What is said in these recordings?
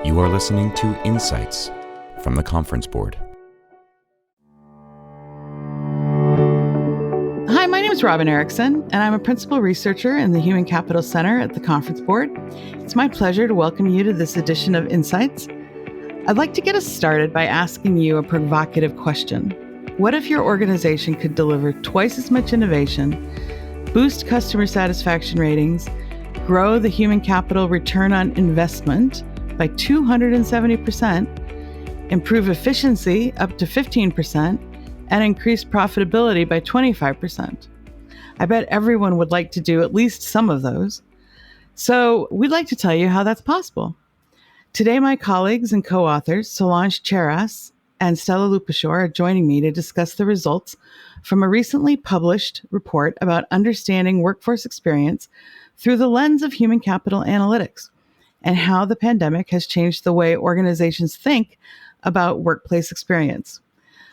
You are listening to Insights from the Conference Board. Hi, my name is Robin Erickson, and I'm a principal researcher in the Human Capital Center at the Conference Board. It's my pleasure to welcome you to this edition of Insights. I'd like to get us started by asking you a provocative question. What if your organization could deliver twice as much innovation, boost customer satisfaction ratings, grow the human capital return on investment by 270%, improve efficiency up to 15%, and increase profitability by 25%? I bet everyone would like to do at least some of those. So we'd like to tell you how that's possible. Today, my colleagues and co-authors, Solange Charas and Stela Lupushor, are joining me to discuss the results from a recently published report about understanding workforce experience through the lens of human capital analytics and how the pandemic has changed the way organizations think about workplace experience.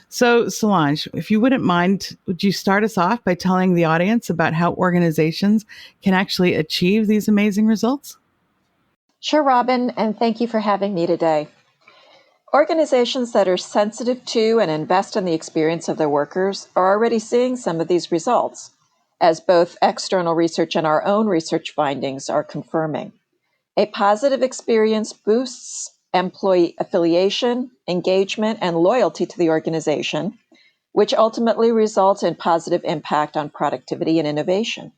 So, Solange, if you wouldn't mind, would you start us off by telling the audience about how organizations can actually achieve these amazing results? Sure, Robin, and thank you for having me today. Organizations that are sensitive to and invest in the experience of their workers are already seeing some of these results, as both external research and our own research findings are confirming. A positive experience boosts employee affiliation, engagement, and loyalty to the organization, which ultimately results in positive impact on productivity and innovation.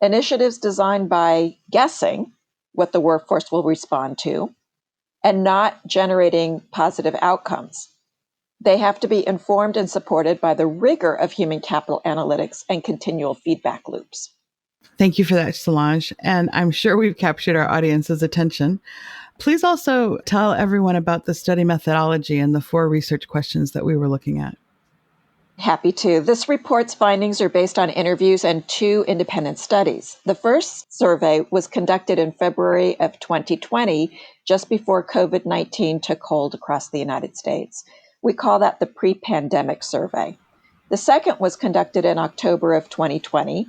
Initiatives designed by guessing what the workforce will respond to and not generating positive outcomes. They have to be informed and supported by the rigor of human capital analytics and continual feedback loops. Thank you for that, Solange. And I'm sure we've captured our audience's attention. Please also tell everyone about the study methodology and the 4 research questions that we were looking at. Happy to. This report's findings are based on interviews and 2 independent studies. The first survey was conducted in February of 2020, just before COVID-19 took hold across the United States. We call that the pre-pandemic survey. The second was conducted in October of 2020.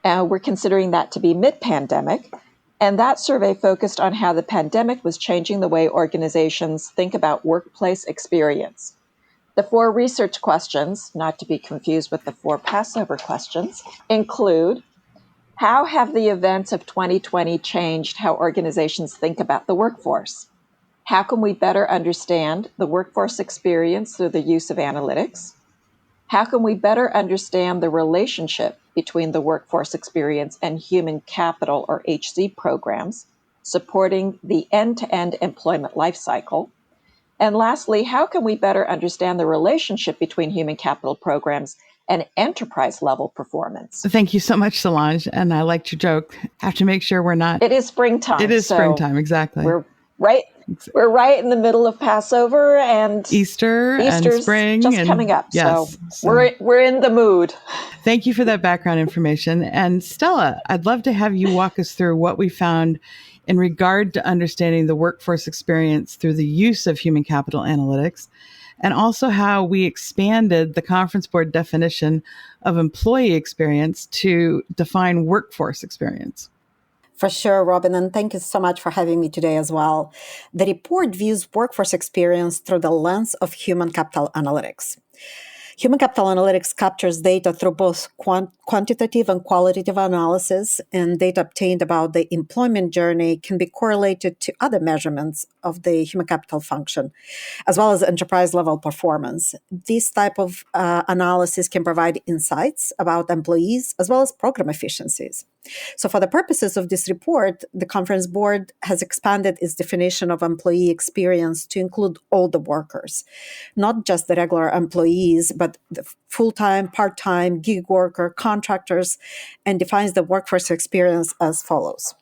We're considering that to be mid-pandemic. And that survey focused on how the pandemic was changing the way organizations think about workplace experience. The 4 research questions, not to be confused with the 4 Passover questions, include: how have the events of 2020 changed how organizations think about the workforce? How can we better understand the workforce experience through the use of analytics? How can we better understand the relationship between the workforce experience and human capital, or HC programs, supporting the end-to-end employment lifecycle? And lastly, how can we better understand the relationship between human capital programs and enterprise-level performance? Thank you so much, Solange. And I liked your joke. Have to make sure we're not... It is springtime. It is springtime, exactly. We're right in the middle of Passover, and Easter's and spring just and coming up. Yes, so we're in the mood. Thank you for that background information. And Stela, I'd love to have you walk us through what we found in regard to understanding the workforce experience through the use of human capital analytics, and also how we expanded the Conference Board definition of employee experience to define workforce experience. For sure, Robin, and thank you so much for having me today as well. The report views workforce experience through the lens of human capital analytics. Human capital analytics captures data through both quantitative and qualitative analysis, and data obtained about the employment journey can be correlated to other measurements of the human capital function, as well as enterprise-level performance. This type of analysis can provide insights about employees as well as program efficiencies. So for the purposes of this report, the Conference Board has expanded its definition of employee experience to include all the workers, not just the regular employees, but the full-time, part-time, gig worker, contractors, and defines the workforce experience as follows: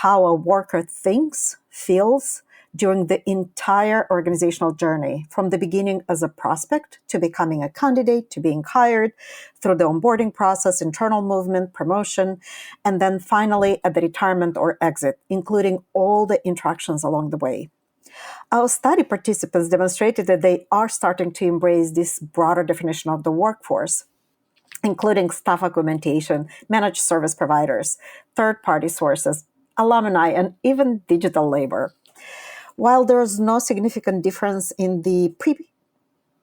how a worker thinks, feels, during the entire organizational journey, from the beginning as a prospect to becoming a candidate to being hired, through the onboarding process, internal movement, promotion, and then finally at the retirement or exit, including all the interactions along the way. Our study participants demonstrated that they are starting to embrace this broader definition of the workforce, including staff augmentation, managed service providers, third-party sources, alumni, and even digital labor. While there is no significant difference in the pre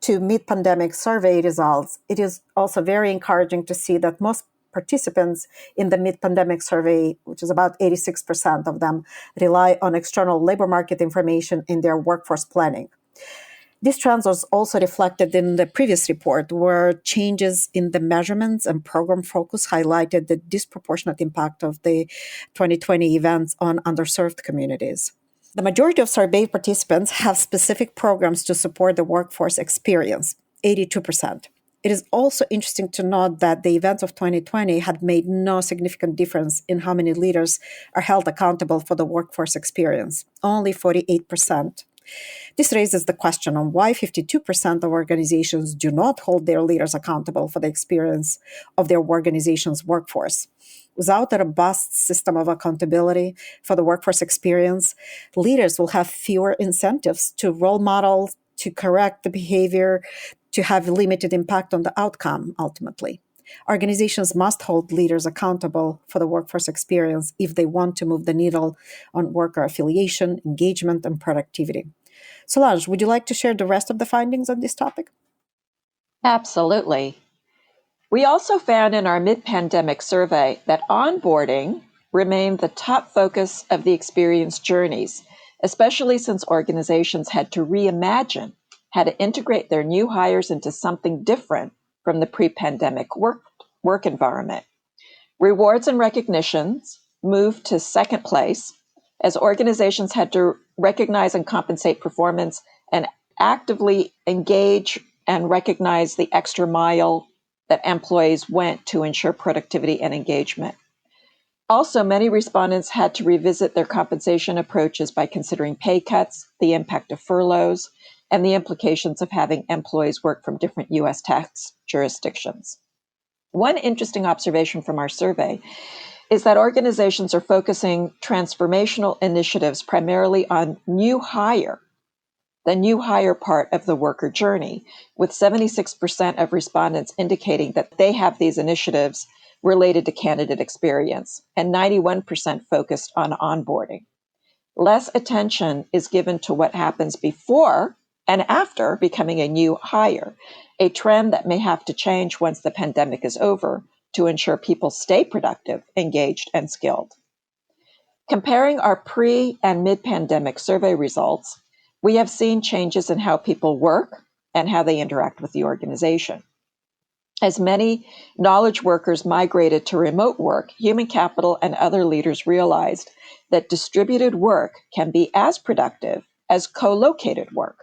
to mid-pandemic survey results, it is also very encouraging to see that most participants in the mid-pandemic survey, which is about 86% of them, rely on external labor market information in their workforce planning. This trend was also reflected in the previous report, where changes in the measurements and program focus highlighted the disproportionate impact of the 2020 events on underserved communities. The majority of survey participants have specific programs to support the workforce experience, 82%. It is also interesting to note that the events of 2020 had made no significant difference in how many leaders are held accountable for the workforce experience, only 48%. This raises the question on why 52% of organizations do not hold their leaders accountable for the experience of their organization's workforce. Without a robust system of accountability for the workforce experience, leaders will have fewer incentives to role model, to correct the behavior, to have limited impact on the outcome, ultimately. Organizations must hold leaders accountable for the workforce experience if they want to move the needle on worker affiliation, engagement, and productivity. Solange, would you like to share the rest of the findings on this topic? Absolutely. We also found in our mid-pandemic survey that onboarding remained the top focus of the experience journeys, especially since organizations had to reimagine how to integrate their new hires into something different from the pre-pandemic work environment. Rewards and recognitions moved to second place as organizations had to recognize and compensate performance and actively engage and recognize the extra mile that employees went to ensure productivity and engagement. Also, many respondents had to revisit their compensation approaches by considering pay cuts, the impact of furloughs, and the implications of having employees work from different U.S. tax jurisdictions. One interesting observation from our survey is that organizations are focusing transformational initiatives primarily on the new hire part of the worker journey, with 76% of respondents indicating that they have these initiatives related to candidate experience, and 91% focused on onboarding. Less attention is given to what happens before and after becoming a new hire, a trend that may have to change once the pandemic is over to ensure people stay productive, engaged, and skilled. Comparing our pre- and mid-pandemic survey results, we have seen changes in how people work and how they interact with the organization. As many knowledge workers migrated to remote work, human capital and other leaders realized that distributed work can be as productive as co-located work.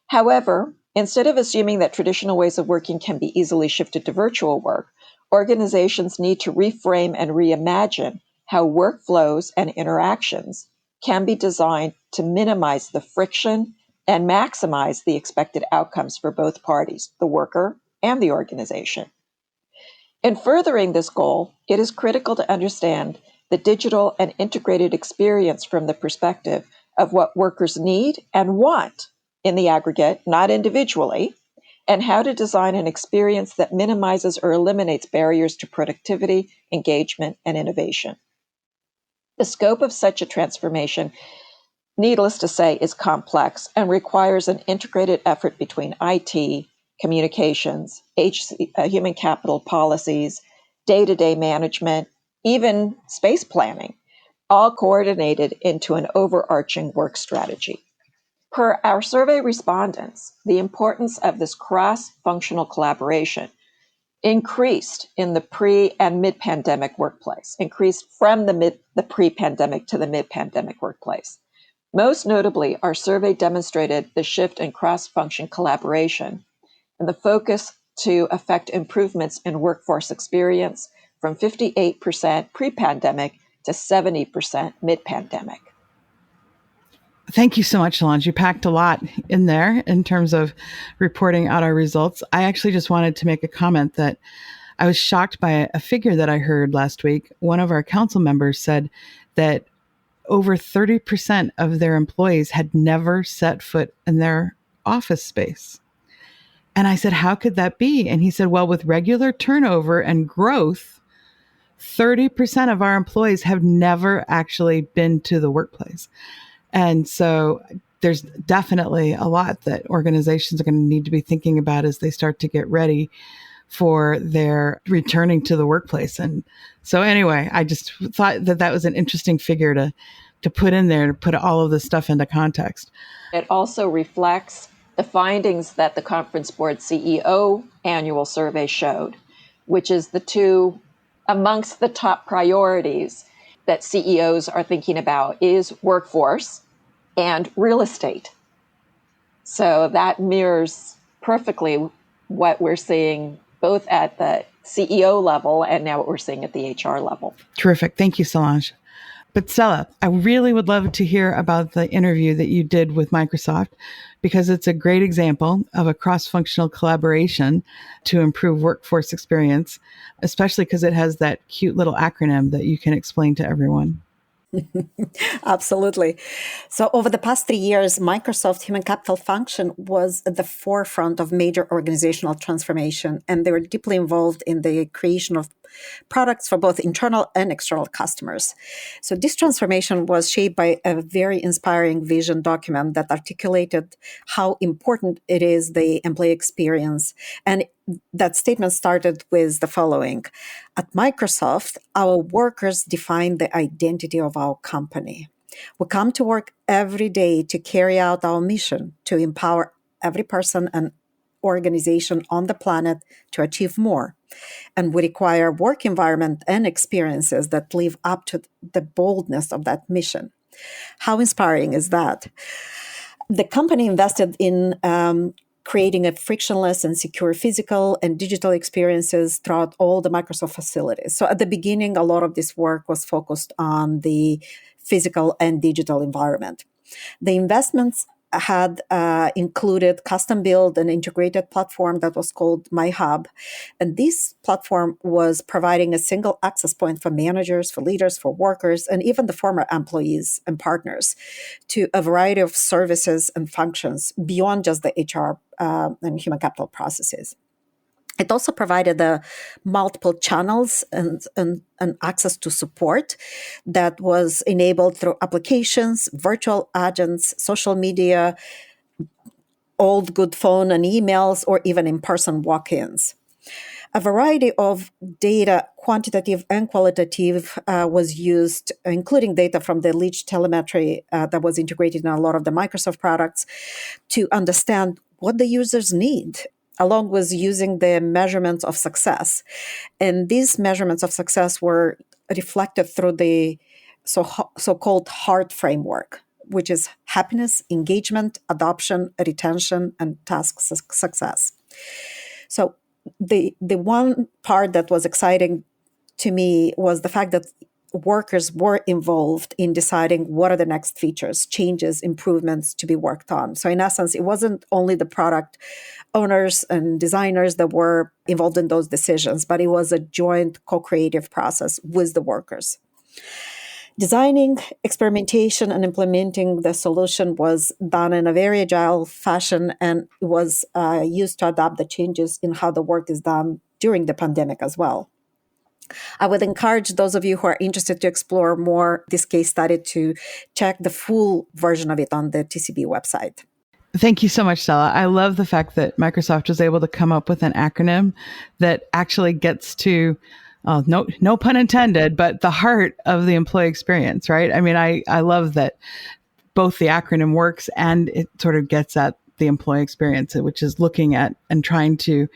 However, instead of assuming that traditional ways of working can be easily shifted to virtual work, organizations need to reframe and reimagine how workflows and interactions can be designed to minimize the friction and maximize the expected outcomes for both parties, the worker and the organization. In furthering this goal, it is critical to understand the digital and integrated experience from the perspective of what workers need and want in the aggregate, not individually, and how to design an experience that minimizes or eliminates barriers to productivity, engagement, and innovation. The scope of such a transformation, needless to say, is complex and requires an integrated effort between IT, communications, human capital policies, day-to-day management, even space planning, all coordinated into an overarching work strategy. Per our survey respondents, the importance of this cross-functional collaboration increased in the pre- and mid-pandemic workplace, increased from the pre-pandemic to the mid-pandemic workplace. Most notably, our survey demonstrated the shift in cross-function collaboration and the focus to affect improvements in workforce experience from 58% pre-pandemic to 70% mid-pandemic. Thank you so much, Solange. You packed a lot in there in terms of reporting out our results. I actually just wanted to make a comment that I was shocked by a figure that I heard last week. One of our council members said that over 30% of their employees had never set foot in their office space. And I said, how could that be? And he said, well, with regular turnover and growth, 30% of our employees have never actually been to the workplace. And so there's definitely a lot that organizations are going to need to be thinking about as they start to get ready for their returning to the workplace. And so anyway, I just thought that was an interesting figure to put in there, to put all of this stuff into context. It also reflects the findings that the Conference Board CEO annual survey showed, which is the two amongst the top priorities that CEOs are thinking about is workforce and real estate. So that mirrors perfectly what we're seeing both at the CEO level and now what we're seeing at the HR level. Terrific. Thank you, Solange. But Stela, I really would love to hear about the interview that you did with Microsoft, because it's a great example of a cross-functional collaboration to improve workforce experience, especially because it has that cute little acronym that you can explain to everyone. Absolutely. So over the past 3 years, Microsoft Human Capital function was at the forefront of major organizational transformation, and they were deeply involved in the creation of products for both internal and external customers. So this transformation was shaped by a very inspiring vision document that articulated how important it is, the employee experience. And that statement started with the following: at Microsoft, our workers define the identity of our company. We come to work every day to carry out our mission, to empower every person and organization on the planet to achieve more. And we require work environment and experiences that live up to the boldness of that mission. How inspiring is that? The company invested in creating a frictionless and secure physical and digital experiences throughout all the Microsoft facilities. So at the beginning, a lot of this work was focused on the physical and digital environment. The investments had included custom-built and integrated platform that was called My Hub. And this platform was providing a single access point for managers, for leaders, for workers, and even the former employees and partners to a variety of services and functions beyond just the HR and human capital processes. It also provided multiple channels and access to support that was enabled through applications, virtual agents, social media, old good phone and emails, or even in-person walk-ins. A variety of data, quantitative and qualitative, was used, including data from the Leach telemetry that was integrated in a lot of the Microsoft products, to understand what the users need, along with using the measurements of success. And these measurements of success were reflected through the so-called HEART framework, which is happiness, engagement, adoption, retention, and task success. So the one part that was exciting to me was the fact that workers were involved in deciding what are the next features, changes, improvements to be worked on. So in essence, it wasn't only the product owners and designers that were involved in those decisions, but it was a joint co-creative process with the workers. Designing, experimentation, and implementing the solution was done in a very agile fashion, and it was used to adapt the changes in how the work is done during the pandemic as well. I would encourage those of you who are interested to explore more this case study to check the full version of it on the TCB website. Thank you so much, Stela. I love the fact that Microsoft was able to come up with an acronym that actually gets to, no pun intended, but the heart of the employee experience, right? I mean, I love that both the acronym works and it sort of gets at the employee experience, which is looking at and trying to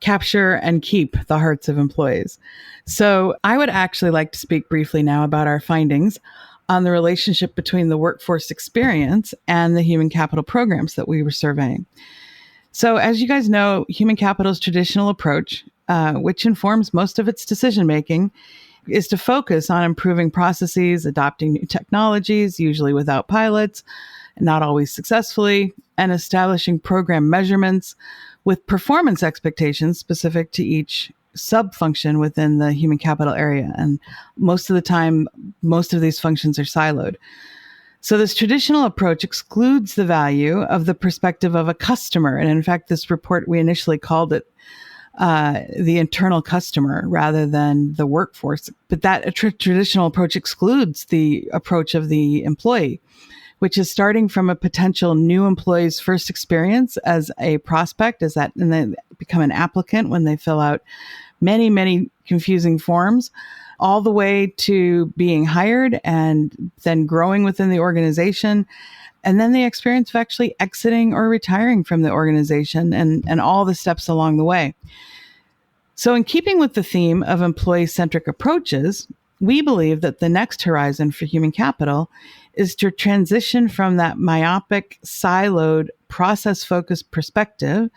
capture and keep the hearts of employees. So I would actually like to speak briefly now about our findings on the relationship between the workforce experience and the human capital programs that we were surveying. So as you guys know, human capital's traditional approach, which informs most of its decision-making, is to focus on improving processes, adopting new technologies, usually without pilots, not always successfully, and establishing program measurements with performance expectations specific to each sub-function within the human capital area. And most of the time, most of these functions are siloed. So this traditional approach excludes the value of the perspective of a customer. And in fact, this report, we initially called it the internal customer rather than the workforce. But that traditional approach excludes the approach of the employee, which is starting from a potential new employee's first experience as a prospect, and then become an applicant when they fill out many, many confusing forms, all the way to being hired and then growing within the organization. And then the experience of actually exiting or retiring from the organization and all the steps along the way. So in keeping with the theme of employee-centric approaches, we believe that the next horizon for human capital is to transition from that myopic, siloed, process-focused perspective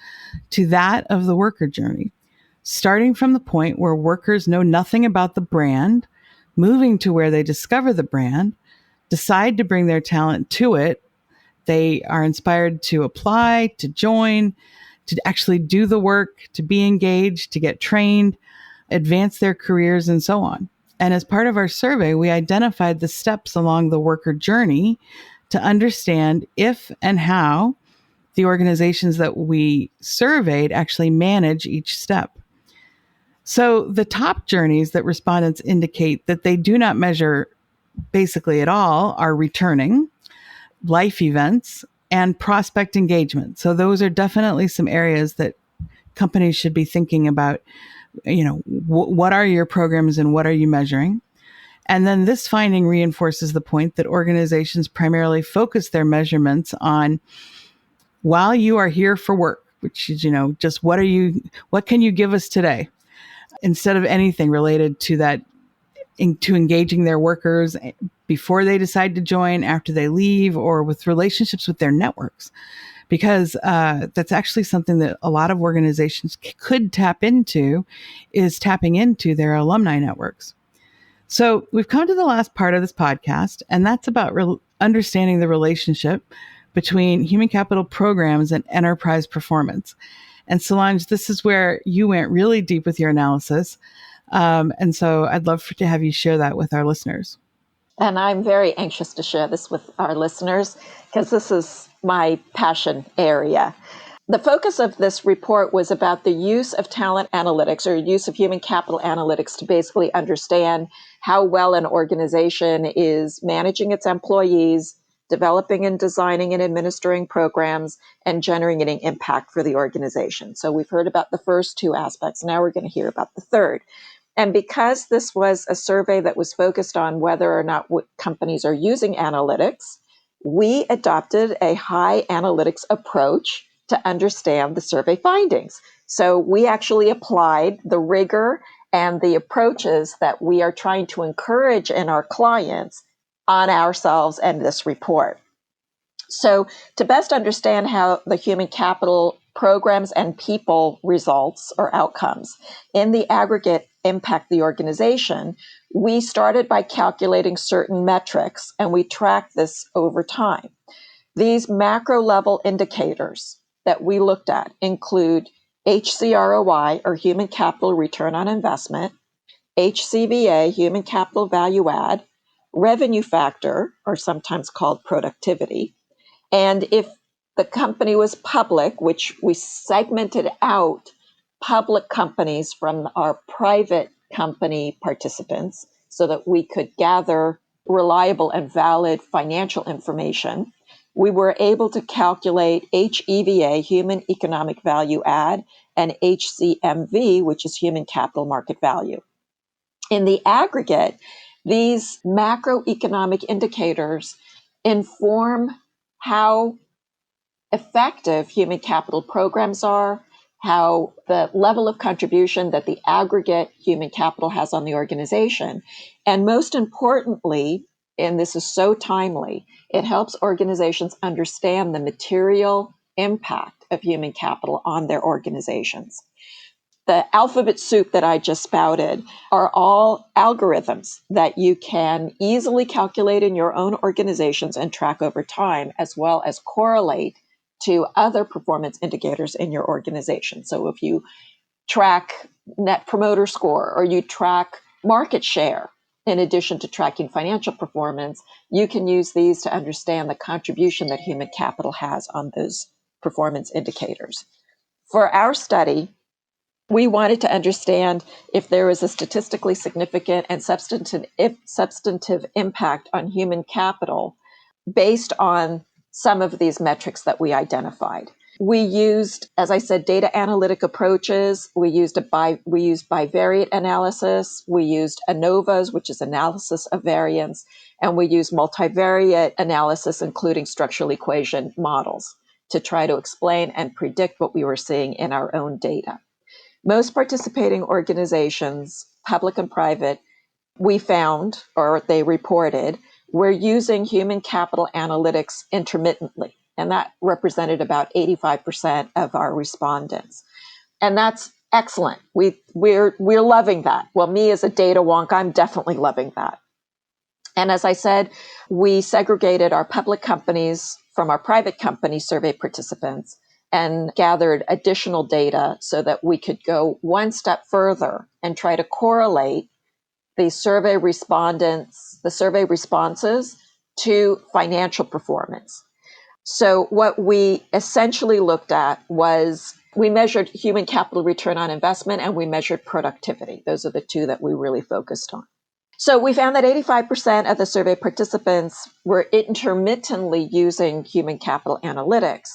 to that of the worker journey, starting from the point where workers know nothing about the brand, moving to where they discover the brand, decide to bring their talent to it. They are inspired to apply, to join, to actually do the work, to be engaged, to get trained, advance their careers, and so on. And as part of our survey, we identified the steps along the worker journey to understand if and how the organizations that we surveyed actually manage each step. So the top journeys that respondents indicate that they do not measure basically at all are returning, life events, and prospect engagement. So those are definitely some areas that companies should be thinking about. What are your programs and what are you measuring? And then this finding reinforces the point that organizations primarily focus their measurements on while you are here for work, which is, just what can you give us today? Instead of anything related to that, to engaging their workers before they decide to join, after they leave, or with relationships with their networks. Because that's actually something that a lot of organizations could tap into, is tapping into their alumni networks. So we've come to the last part of this podcast, and that's about understanding the relationship between human capital programs and enterprise performance. And Solange, this is where you went really deep with your analysis. And so I'd love to have you share that with our listeners. And I'm very anxious to share this with our listeners because this is my passion area. The focus of this report was about the use of talent analytics or use of human capital analytics to basically understand how well an organization is managing its employees, developing and designing and administering programs, and generating impact for the organization. So we've heard about the first two aspects. Now we're going to hear about the third. And because this was a survey that was focused on whether or not companies are using analytics, we adopted a high analytics approach to understand the survey findings. So we actually applied the rigor and the approaches that we are trying to encourage in our clients on ourselves and this report. So to best understand how the human capital programs and people results or outcomes in the aggregate impact the organization, we started by calculating certain metrics and we tracked this over time. These macro level indicators that we looked at include HCROI or human capital return on investment, HCVA, human capital value add, revenue factor, or sometimes called productivity. And if the company was public, which we segmented out public companies from our private company participants so that we could gather reliable and valid financial information, we were able to calculate HEVA, human economic value add, and HCMV, which is human capital market value. In the aggregate, these macroeconomic indicators inform how effective human capital programs are, how the level of contribution that the aggregate human capital has on the organization. And most importantly, and this is so timely, it helps organizations understand the material impact of human capital on their organizations. The alphabet soup that I just spouted are all algorithms that you can easily calculate in your own organizations and track over time, as well as correlate to other performance indicators in your organization. So if you track net promoter score or you track market share, in addition to tracking financial performance, you can use these to understand the contribution that human capital has on those performance indicators. For our study, we wanted to understand if there was a statistically significant and substantive impact on human capital based on some of these metrics that we identified. We used, as I said, data analytic approaches. We used bivariate analysis. We used ANOVAs, which is analysis of variance, and we used multivariate analysis, including structural equation models, to try to explain and predict what we were seeing in our own data. Most participating organizations, public and private, we found, or they reported, were using human capital analytics intermittently. And that represented about 85% of our respondents. And that's excellent. We're loving that. Well, me as a data wonk, I'm definitely loving that. And as I said, we segregated our public companies from our private company survey participants and gathered additional data so that we could go one step further and try to correlate the survey responses to financial performance. So what we essentially looked at was we measured human capital return on investment and we measured productivity. Those are the two that we really focused on. So we found that 85% of the survey participants were intermittently using human capital analytics,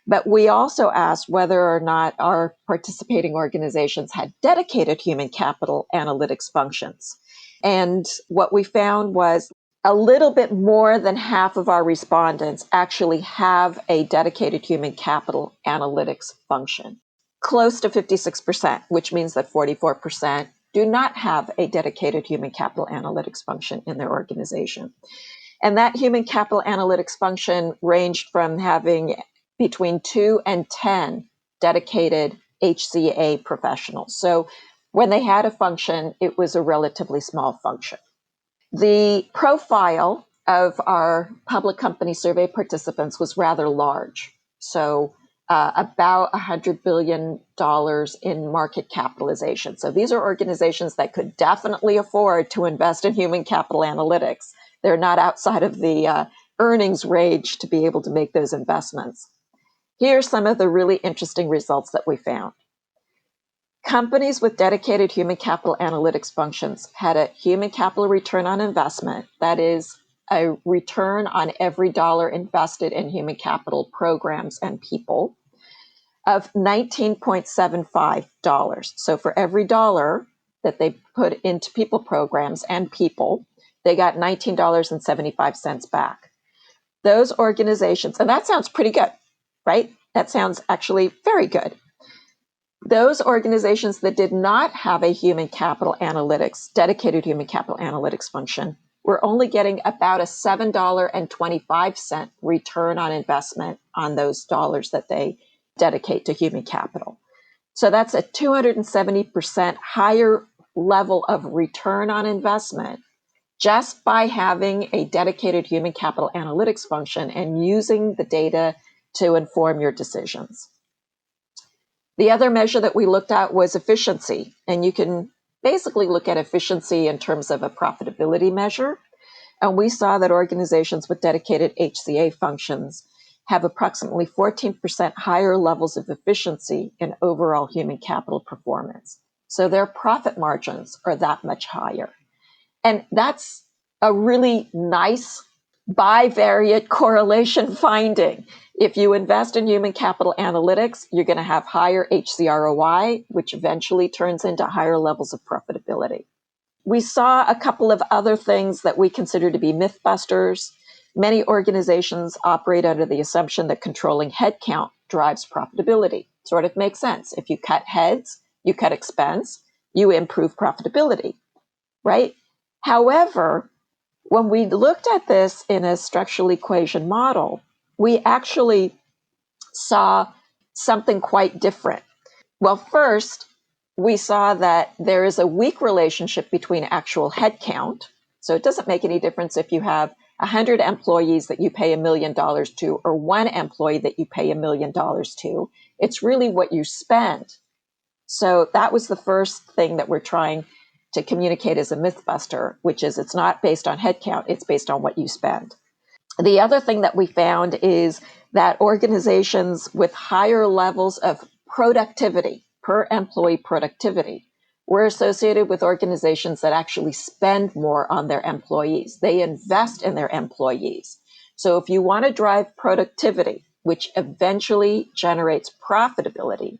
but we also asked whether or not our participating organizations had dedicated human capital analytics functions. And what we found was a little bit more than half of our respondents actually have a dedicated human capital analytics function, close to 56%, which means that 44% do not have a dedicated human capital analytics function in their organization. And that human capital analytics function ranged from having between 2 and 10 dedicated HCA professionals. So when they had a function, it was a relatively small function. The profile of our public company survey participants was rather large. So about $100 billion in market capitalization. So these are organizations that could definitely afford to invest in human capital analytics. They're not outside of the earnings range to be able to make those investments. Here are some of the really interesting results that we found. Companies with dedicated human capital analytics functions had a human capital return on investment, that is, a return on every dollar invested in human capital programs and people, of $19.75. So for every dollar that they put into people programs and people, they got $19.75 back. Those organizations, and that sounds pretty good, right? That sounds actually very good. Those organizations that did not have a dedicated human capital analytics function were only getting about a $7.25 return on investment on those dollars that they dedicate to human capital. So that's a 270% higher level of return on investment just by having a dedicated human capital analytics function and using the data to inform your decisions. The other measure that we looked at was efficiency, and you can basically look at efficiency in terms of a profitability measure. And we saw that organizations with dedicated HCA functions have approximately 14% higher levels of efficiency in overall human capital performance. So their profit margins are that much higher. And that's a really nice bivariate correlation finding. If you invest in human capital analytics, you're going to have higher HCROI, which eventually turns into higher levels of profitability. We saw a couple of other things that we consider to be mythbusters. Many organizations operate under the assumption that controlling headcount drives profitability. Sort of makes sense. If you cut heads, you cut expense, you improve profitability, right? However, when we looked at this in a structural equation model, we actually saw something quite different. Well, first, we saw that there is a weak relationship between actual headcount. So it doesn't make any difference if you have 100 employees that you pay $1 million to or one employee that you pay $1 million to. It's really what you spend. So that was the first thing that we're trying to communicate as a mythbuster, which is it's not based on headcount, it's based on what you spend. The other thing that we found is that organizations with higher levels of productivity, per employee productivity, were associated with organizations that actually spend more on their employees. They invest in their employees. So if you want to drive productivity, which eventually generates profitability,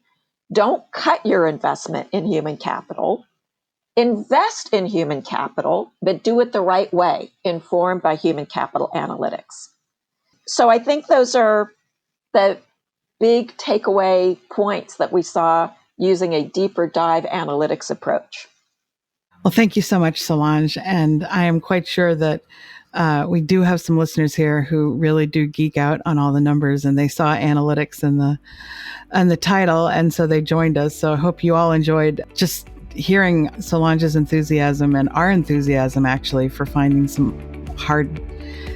don't cut your investment in human capital. Invest in human capital, but do it the right way, informed by human capital analytics. So I think those are the big takeaway points that we saw using a deeper dive analytics approach. Well, thank you so much, Solange. And I am quite sure that we do have some listeners here who really do geek out on all the numbers, and they saw analytics in the title, and so they joined us. So I hope you all enjoyed just hearing Solange's enthusiasm and our enthusiasm, actually, for finding some hard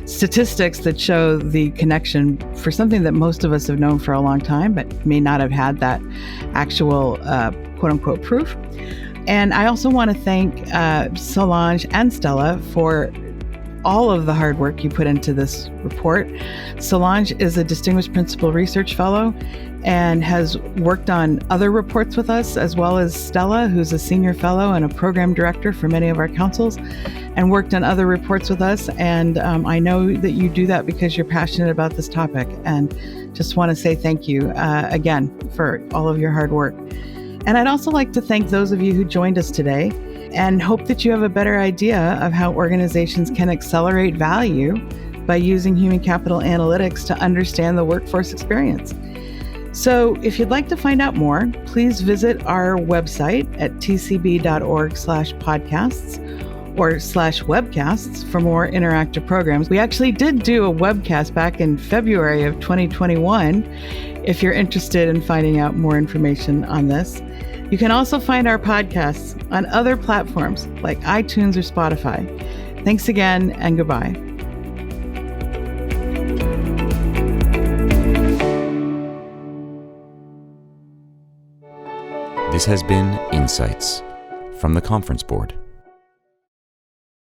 statistics that show the connection for something that most of us have known for a long time, but may not have had that actual quote unquote proof. And I also want to thank Solange and Stela for all of the hard work you put into this report. Solange is a Distinguished Principal Research Fellow and has worked on other reports with us, as well as Stela, who's a Senior Fellow and a Program Director for many of our councils, and worked on other reports with us. And I know that you do that because you're passionate about this topic, and just want to say thank you again for all of your hard work. And I'd also like to thank those of you who joined us today, and hope that you have a better idea of how organizations can accelerate value by using human capital analytics to understand the workforce experience. So if you'd like to find out more, please visit our website at tcb.org/podcasts or /webcasts for more interactive programs. We actually did do a webcast back in February of 2021, if you're interested in finding out more information on this. You can also find our podcasts on other platforms like iTunes or Spotify. Thanks again, and goodbye. This has been Insights from the Conference Board.